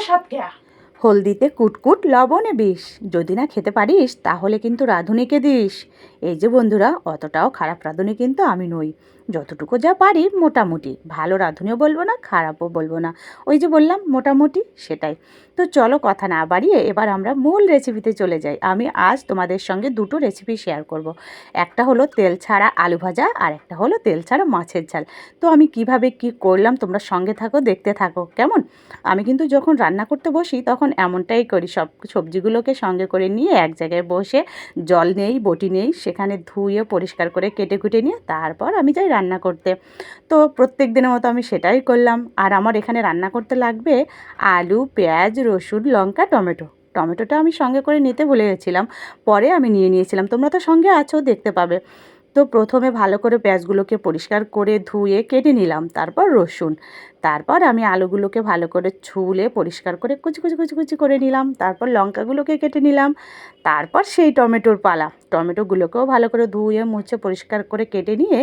স্বাদ কেয়া। হলদিতে কুটকুট লবণে বিষ, যদি না খেতে পারিস তাহলে কিন্তু রাঁধুনিকে দিস। এই যে বন্ধুরা, অতটাও খারাপ রাঁধুনি কিন্তু আমি নই, যতটুকু যা পারি মোটামুটি। ভালো রাঁধুনিও বলবো না, খারাপও বলবো না, ওই যে বললাম মোটামুটি, সেটাই। তো চলো কথা না বাড়িয়ে এবার আমরা মূল রেসিপিতে চলে যাই। আমি আজ তোমাদের সঙ্গে দুটো রেসিপি শেয়ার করব। একটা হলো তেল ছাড়া আলু ভাজা, আর একটা হলো তেল ছাড়া মাছের ঝাল। তো আমি কিভাবে কি করলাম তোমরা সঙ্গে থাকো, দেখতে থাকো কেমন। আমি কিন্তু যখন রান্না করতে বসি তখন এমনটাই করি, সব সবজিগুলোকে সঙ্গে করে নিয়ে এক জায়গায় বসে, জল নেই বটি নেই, সেখানে ধুয়ে পরিষ্কার করে কেটে কুটে নিয়ে তারপর আমি যাই রান্না করতে। তো প্রত্যেক দিনের মতো আমি সেটাই করলাম। আর আমার এখানে রান্না করতে লাগবে আলু, পেঁয়াজ, রসুন, লঙ্কা, টমেটো। টমেটোটা আমি সঙ্গে করে নিতে ভুলে গেছিলাম, পরে আমি নিয়ে নিয়েছিলাম, তোমরা তো সঙ্গে আছো, দেখতে পাবে। তো প্রথমে ভালো করে পেঁয়াজগুলোকে পরিষ্কার করে ধুয়ে কেটে নিলাম, তারপর রসুন, তারপর আমি আলুগুলোকে ভালো করে ছুলে পরিষ্কার করে কুচি কুচি কুচি কুচি করে নিলাম, তারপর লঙ্কাগুলোকে কেটে নিলাম, তারপর সেই টমেটোর পালা। টমেটোগুলোকেও ভালো করে ধুয়ে মুছে পরিষ্কার করে কেটে নিয়ে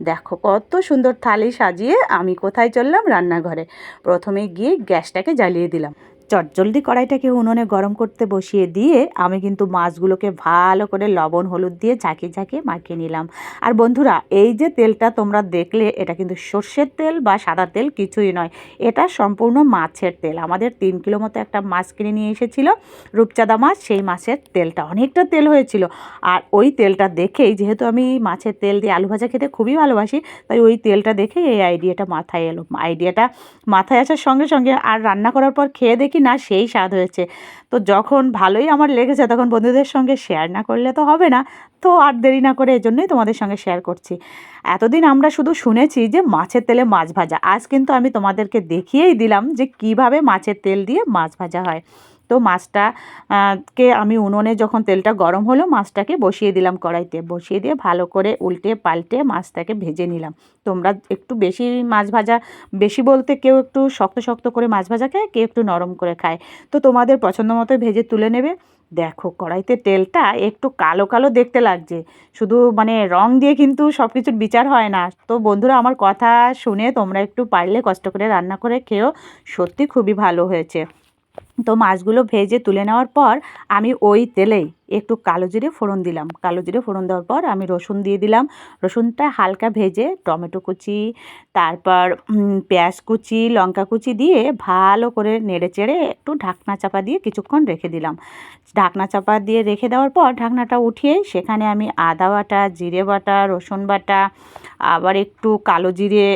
দেখো কত সুন্দর থালি সাজিয়ে আমি কোথায় চললাম, রান্নাঘরে। প্রথমে গিয়ে গ্যাসটাকে জ্বালিয়ে দিলাম, চটজলদি কড়াইটাকে উনুনে গরম করতে বসিয়ে দিয়ে আমি কিন্তু মাছগুলোকে ভালো করে লবণ হলুদ দিয়ে ঝাঁকিয়ে ঝাঁকিয়ে মাখিয়ে নিলাম। আর বন্ধুরা, এই যে তেলটা তোমরা দেখলে, এটা কিন্তু সর্ষের তেল বা সাদা তেল কিছুই নয়, এটা সম্পূর্ণ মাছের তেল। আমাদের 3 কিলো মতো একটা মাছ কিনে নিয়ে এসেছিল, রূপচাঁদা মাছ, সেই মাছের তেলটা অনেকটা তেল হয়েছিল। আর ওই তেলটা দেখেই, যেহেতু আমি মাছের তেল দিয়ে আলু ভাজা খেতে খুবই ভালোবাসি, তাই ওই তেলটা দেখেই এই আইডিয়াটা মাথায় এলো। আইডিয়াটা মাথায় আসার সঙ্গে সঙ্গে আর রান্না করার পর খেয়ে দেখি না, সেই স্বাদ হয়েছে। তো যখন ভালোই আমার লেগেছে তখন বন্ধুদের সঙ্গে শেয়ার না করলে তো হবে না, তো আর দেরি না করে এজন্যই তোমাদের সঙ্গে শেয়ার করছি। এতদিন আমরা শুধু শুনেছি যে মাছের তেলে মাছ ভাজা, আজ কিন্তু আমি তোমাদেরকে দেখিয়েই দিলাম যে কিভাবে মাছের তেল দিয়ে মাছ ভাজা হয়। তো মাছটা কে আমি উনুনে যখন তেলটা গরম হলো, মাছটাকে বসিয়ে দিলাম কড়াইতে, বসিয়ে দিয়ে ভালো করে উল্টে পাল্টে মাছটাকে ভেজে নিলাম। তোমরা একটু বেশি মাছ ভাজা, বেশি বলতে কেউ একটু শক্ত শক্ত করে মাছ ভাজা খায়, কেউ একটু নরম করে খায়, তো তোমাদের পছন্দ মতো ভেজে তুলে নেবে। দেখো কড়াইতে তেলটা একটু কালো কালো দেখতে লাগছে, শুধু মানে রং দিয়ে কিন্তু সব কিছুর বিচার হয় না। তো বন্ধুরা, আমার কথা শুনে তোমরা একটু পারলে কষ্ট করে রান্না করে খেও, সত্যি খুবই ভালো হয়েছে। তো মাছগুলো ভেজে তুলে নেওয়ার পর আমি ওই তেলেই একটু কালো জিরে ফোড়ন দিলাম। কালো জিরে ফোড়ন দেওয়ার পর আমি রসুন দিয়ে দিলাম। রসুনটা হালকা ভেজে টমেটো কুচি, তারপর পেঁয়াজ কুচি, লঙ্কা কুচি দিয়ে ভালো করে নেড়ে চেড়ে একটু ঢাকনা চাপা দিয়ে কিছুক্ষণ রেখে দিলাম। ঢাকনা চাপা দিয়ে রেখে দেওয়ার পর ঢাকনাটা উঠিয়ে সেখানে আমি আদা বাটা, জিরে বাটা, রসুন বাটা, আবার একটু কালো জিরে,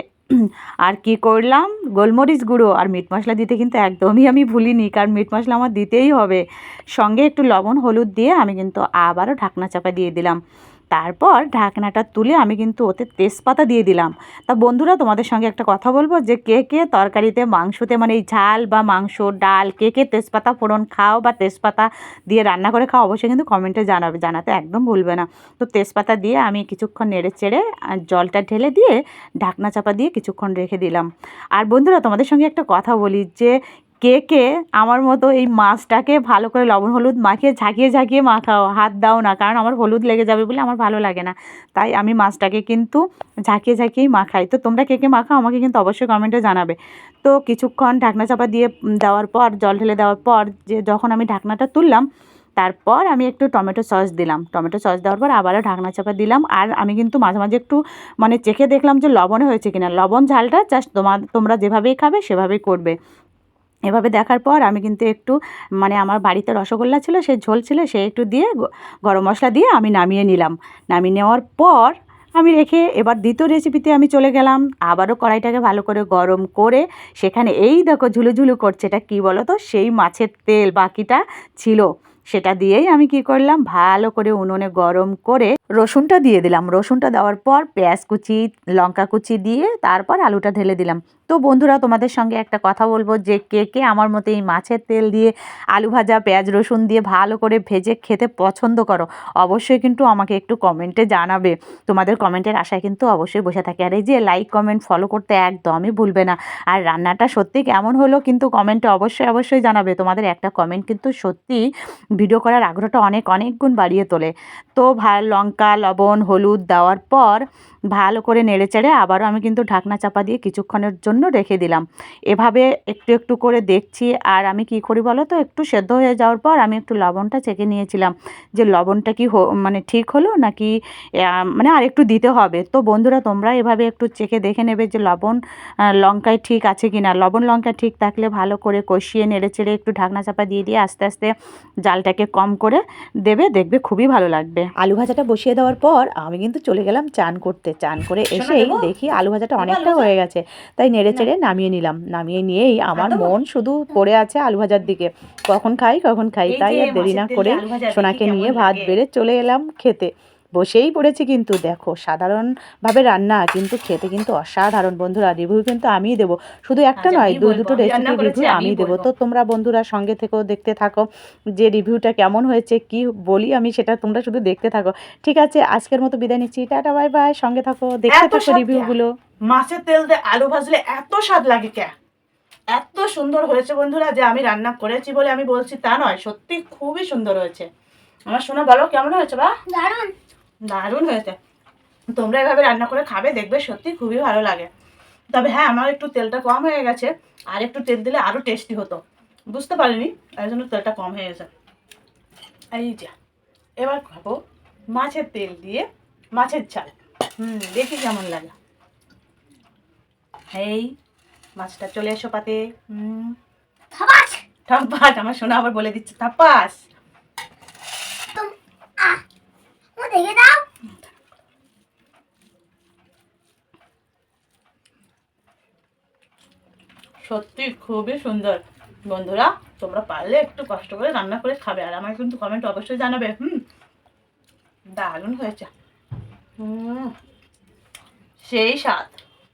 আর কি করলাম, গোলমরিচ গুঁড়ো আর মিট মশলা দিতে কিন্তু একদমই আমি ভুলিনি, কারণ মিট মশলা আমার দিতেই হবে। সঙ্গে একটু লবণ হলুদ দিয়ে আমি কিন্তু আবারও ঢাকনা চাপা দিয়ে দিলাম। তারপর ঢাকনাটা তুলে আমি কিন্তু ওতে তেজপাতা দিয়ে দিলাম। তা বন্ধুরা, তোমাদের সঙ্গে একটা কথা বলবো, যে কে কে তরকারিতে, মাংসতে, মানে এই ঝাল বা মাংস, ডাল, কে কে তেজপাতা ফোড়ন খাও বা তেজপাতা দিয়ে রান্না করে খাও, অবশ্যই কিন্তু কমেন্টে জানাবে, জানাতে একদম ভুলবে না। তো তেজপাতা দিয়ে আমি কিছুক্ষণ নেড়ে চেড়ে জলটা ঢেলে দিয়ে ঢাকনা চাপা দিয়ে কিছুক্ষণ রেখে দিলাম। আর বন্ধুরা, তোমাদের সঙ্গে একটা কথা বলি, যে কে কে আমার মতো এই মাছটাকে ভালো করে লবণ হলুদ মাখিয়ে ঝাঁকিয়ে ঝাঁকিয়ে মাখাও, হাত দাও না, কারণ আমার হলুদ লেগে যাবে বলে আমার ভালো লাগে না, তাই আমি মাছটাকে কিন্তু ঝাঁকিয়ে ঝাঁকিয়েই মাখাই। তো তোমরা কে কে মাখাও আমাকে কিন্তু অবশ্যই কমেন্টে জানাবে। তো কিছুক্ষণ ঢাকনা চাপা দিয়ে দেওয়ার পর, জল ঢেলে দেওয়ার পর, যে যখন আমি ঢাকনাটা তুললাম, তারপর আমি একটু টমেটো সস দিলাম। টমেটো সস দেওয়ার পর আবারও ঢাকনা চাপা দিলাম। আর আমি কিন্তু মাঝে মাঝে একটু মানে চেখে দেখলাম যে লবণে হয়েছে কিনা। লবণ ঝালটা জাস্ট তোমরা যেভাবেই খাবে সেভাবেই করবে। এভাবে দেখার পর আমি কিন্তু একটু, মানে আমার বাড়িতে রসগোল্লা ছিল, সে ঝোল ছিল, সে একটু দিয়ে গরম মশলা দিয়ে আমি নামিয়ে নিলাম। নামিয়ে নেওয়ার পর আমি রেখে এবার দ্বিতীয় রেসিপিতে আমি চলে গেলাম। আবারও কড়াইটাকে ভালো করে গরম করে সেখানে এই দেখো ঝুলুঝুলু করছে, এটা কী বলো তো, সেই মাছের তেল বাকিটা ছিল, সেটা দিয়েই আমি কি করলাম, ভালো করে উনুনে গরম করে রসুনটা দিয়ে দিলাম। রসুনটা দেওয়ার পর পেঁয়াজ কুচি, লঙ্কা কুচি দিয়ে তারপর আলুটা ঢেলে দিলাম। তো বন্ধুরা, তোমাদের সঙ্গে একটা কথা বলবো, যে কে কে আমার মতো এই মাছের তেল দিয়ে আলু ভাজা, পেঁয়াজ রসুন দিয়ে ভালো করে ভেজে খেতে পছন্দ করো, অবশ্যই কিন্তু আমাকে একটু কমেন্টে জানাবে। তোমাদের কমেন্টের আশায় কিন্তু অবশ্যই বসে থাকি। আর এই যে লাইক কমেন্ট ফলো করতে একদমই ভুলবে না। আর রান্নাটা সত্যি কেমন হলো কিন্তু কমেন্টে অবশ্যই অবশ্যই জানাবে। তোমাদের একটা কমেন্ট কিন্তু সত্যি ভিডিও করার আগ্রহটা অনেক অনেক গুণ বাড়িয়ে তোলে। তো হালকা লবণ হলুদ দেওয়ার পর ভালো করে নেড়েচেড়ে আবারও আমি কিন্তু ঢাকনা চাপা দিয়ে কিছুক্ষণের জন্য রেখে দিলাম। এভাবে একটু একটু করে দেখছি। আর আমি কি করি বলো তো, একটু সেদ্ধ হয়ে যাওয়ার পর আমি একটু লবণটা চেখে নিয়েছিলাম যে লবণটা কি মানে ঠিক হলো নাকি মানে আর একটু দিতে হবে। তো বন্ধুরা তোমরা এভাবে একটু চেখে দেখে নেবে যে লবণ লঙ্কায় ঠিক আছে কি না। লবণ লঙ্কা ঠিক থাকলে ভালো করে কষিয়ে নেড়েচেড়ে একটু ঢাকনা চাপা দিয়ে দিয়ে আস্তে আস্তে জালটাকে কম করে দেবে, দেখবে খুবই ভালো লাগবে। আলু ভাজাটা বসিয়ে দেওয়ার পর আমি কিন্তু চলে গেলাম চান করতে। চান করে এসেই দেখি আলু ভাজাটা অনেকটা হয়ে গেছে, তাই নেড়েচেড়ে নামিয়ে নিলাম। নামিয়ে নিয়েই আমার মন শুধু পড়ে আছে আলু ভাজার দিকে, কখন খাই কখন খাই। তাই আর দেরি না করে সোনাকে নিয়ে ভাত বেড়ে চলে এলাম খেতে। বসেই পড়েছি কিন্তু দেখো, সাধারণভাবে রান্না কিন্তু খেতে কিন্তু অসাধারণ। বন্ধুরা রিভিউ কিন্তু আমিই দেবো, শুধু একটা নয় দুটো রেসিপি রিভিউ আমিই দেবো। তো তোমরা বন্ধুরা সঙ্গে থেকেও দেখতে থাকো যে রিভিউটা কেমন হয়েছে, কি বলি আমি সেটা তোমরা শুধু দেখতে থাকো। ঠিক আছে, আজকের মতো বিদায় নিচ্ছি, টাটা বাই বাই। সঙ্গে থাকো, দেখতে থাকো রিভিউগুলো। মাছের তেল দিয়ে আলু ভাজলে এত স্বাদ লাগে কে, এত সুন্দর হয়েছে বন্ধুরা যে আমি রান্না করেছি বলে আমি বলছি তা নয়, সত্যি খুবই সুন্দর হয়েছে। আমার শোনা বলো কেমন হয়েছে? বা দারুণ দারুণ হয়েছে। তোমরা এভাবে রান্না করে খাবে, দেখবে সত্যি খুবই ভালো লাগে। তবে হ্যাঁ, আমার একটু তেলটা কম হয়ে গেছে, আর একটু তেল দিলে আরও টেস্টি হতো। বুঝতে পারিনি, তাই জন্য তেলটা কম হয়ে গেছে। এই যে এবার খাবো মাছের তেল দিয়ে মাছের ঝাল। দেখি কেমন লাগে। এই মাছটা চলে এসো পাতে। থাপাস থাপাস, আমার সোনা আবার বলে দিচ্ছে থাপাস। দেখে দাও। সত্যি খুবই সুন্দর। বন্ধুরা তোমরা পারলে একটু কষ্ট করে রান্না করে খাবে, আর আমাকে কিন্তু কমেন্ট অবশ্যই জানাবে। দারুণ হয়েছে, সেই স্বাদ।